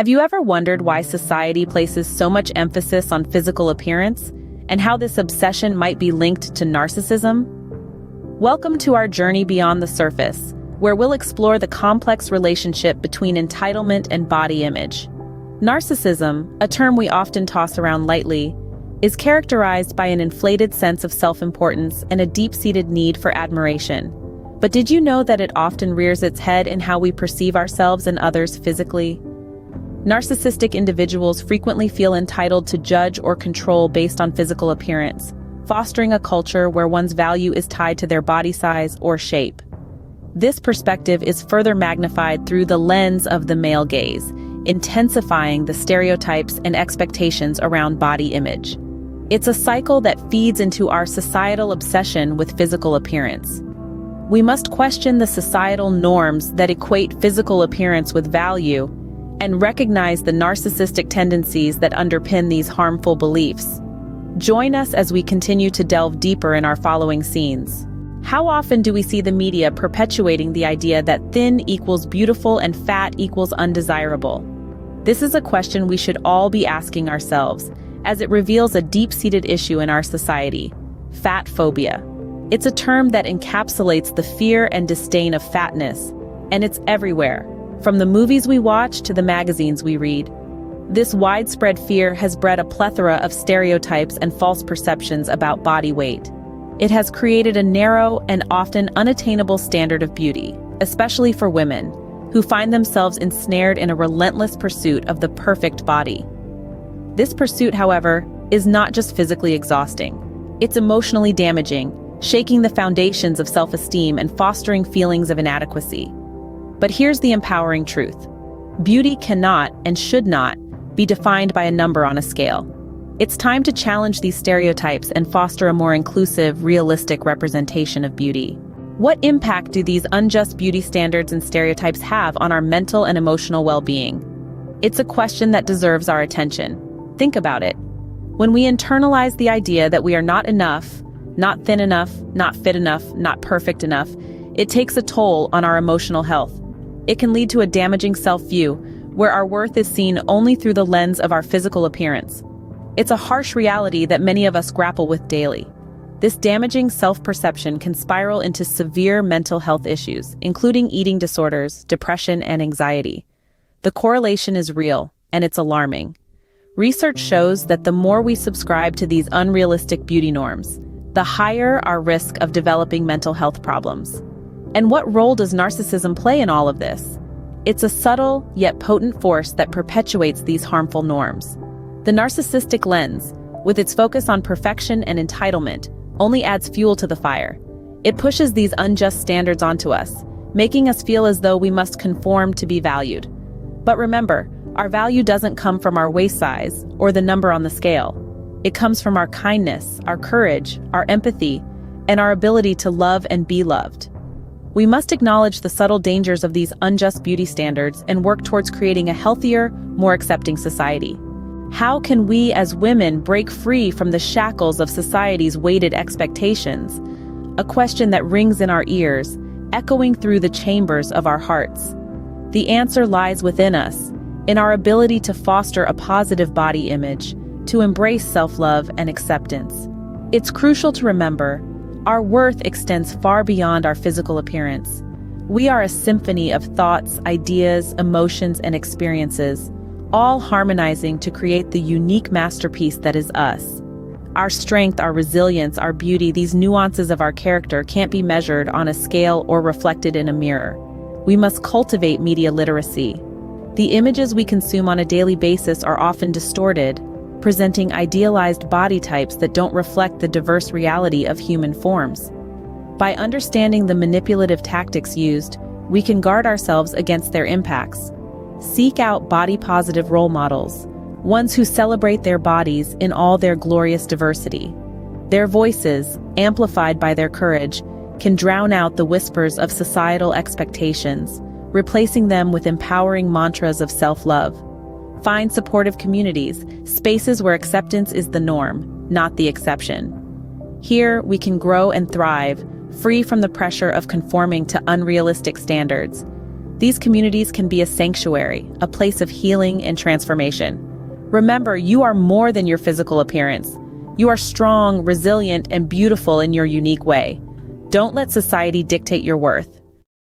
Have you ever wondered why society places so much emphasis on physical appearance, and how this obsession might be linked to narcissism? Welcome to our journey beyond the surface, where we'll explore the complex relationship between entitlement and body image. Narcissism, a term we often toss around lightly, is characterized by an inflated sense of self-importance and a deep-seated need for admiration. But did you know that it often rears its head in how we perceive ourselves and others physically? Narcissistic individuals frequently feel entitled to judge or control based on physical appearance, fostering a culture where one's value is tied to their body size or shape. This perspective is further magnified through the lens of the male gaze, intensifying the stereotypes and expectations around body image. It's a cycle that feeds into our societal obsession with physical appearance. We must question the societal norms that equate physical appearance with value and recognize the narcissistic tendencies that underpin these harmful beliefs. Join us as we continue to delve deeper in our following scenes. How often do we see the media perpetuating the idea that thin equals beautiful and fat equals undesirable? This is a question we should all be asking ourselves, as it reveals a deep-seated issue in our society: fat phobia. It's a term that encapsulates the fear and disdain of fatness, and it's everywhere, from the movies we watch to the magazines we read. This widespread fear has bred a plethora of stereotypes and false perceptions about body weight. It has created a narrow and often unattainable standard of beauty, especially for women, who find themselves ensnared in a relentless pursuit of the perfect body. This pursuit, however, is not just physically exhausting. It's emotionally damaging, shaking the foundations of self-esteem and fostering feelings of inadequacy. But here's the empowering truth: beauty cannot and should not be defined by a number on a scale. It's time to challenge these stereotypes and foster a more inclusive, realistic representation of beauty. What impact do these unjust beauty standards and stereotypes have on our mental and emotional well-being? It's a question that deserves our attention. Think about it. When we internalize the idea that we are not enough, not thin enough, not fit enough, not perfect enough, it takes a toll on our emotional health. It can lead to a damaging self-view, where our worth is seen only through the lens of our physical appearance. It's a harsh reality that many of us grapple with daily. This damaging self-perception can spiral into severe mental health issues, including eating disorders, depression, and anxiety. The correlation is real, and it's alarming. Research shows that the more we subscribe to these unrealistic beauty norms, the higher our risk of developing mental health problems. And what role does narcissism play in all of this? It's a subtle yet potent force that perpetuates these harmful norms. The narcissistic lens, with its focus on perfection and entitlement, only adds fuel to the fire. It pushes these unjust standards onto us, making us feel as though we must conform to be valued. But remember, our value doesn't come from our waist size or the number on the scale. It comes from our kindness, our courage, our empathy, and our ability to love and be loved. We must acknowledge the subtle dangers of these unjust beauty standards and work towards creating a healthier, more accepting society. How can we as women break free from the shackles of society's weighted expectations? A question that rings in our ears, echoing through the chambers of our hearts. The answer lies within us, in our ability to foster a positive body image, to embrace self-love and acceptance. It's crucial to remember, our worth extends far beyond our physical appearance. We are a symphony of thoughts, ideas, emotions, and experiences, all harmonizing to create the unique masterpiece that is us. Our strength, our resilience, our beauty, these nuances of our character can't be measured on a scale or reflected in a mirror. We must cultivate media literacy. The images we consume on a daily basis are often distorted, presenting idealized body types that don't reflect the diverse reality of human forms. By understanding the manipulative tactics used, we can guard ourselves against their impacts. Seek out body-positive role models, ones who celebrate their bodies in all their glorious diversity. Their voices, amplified by their courage, can drown out the whispers of societal expectations, replacing them with empowering mantras of self-love. Find supportive communities, spaces where acceptance is the norm, not the exception. Here, we can grow and thrive, free from the pressure of conforming to unrealistic standards. These communities can be a sanctuary, a place of healing and transformation. Remember, you are more than your physical appearance. You are strong, resilient, and beautiful in your unique way. Don't let society dictate your worth.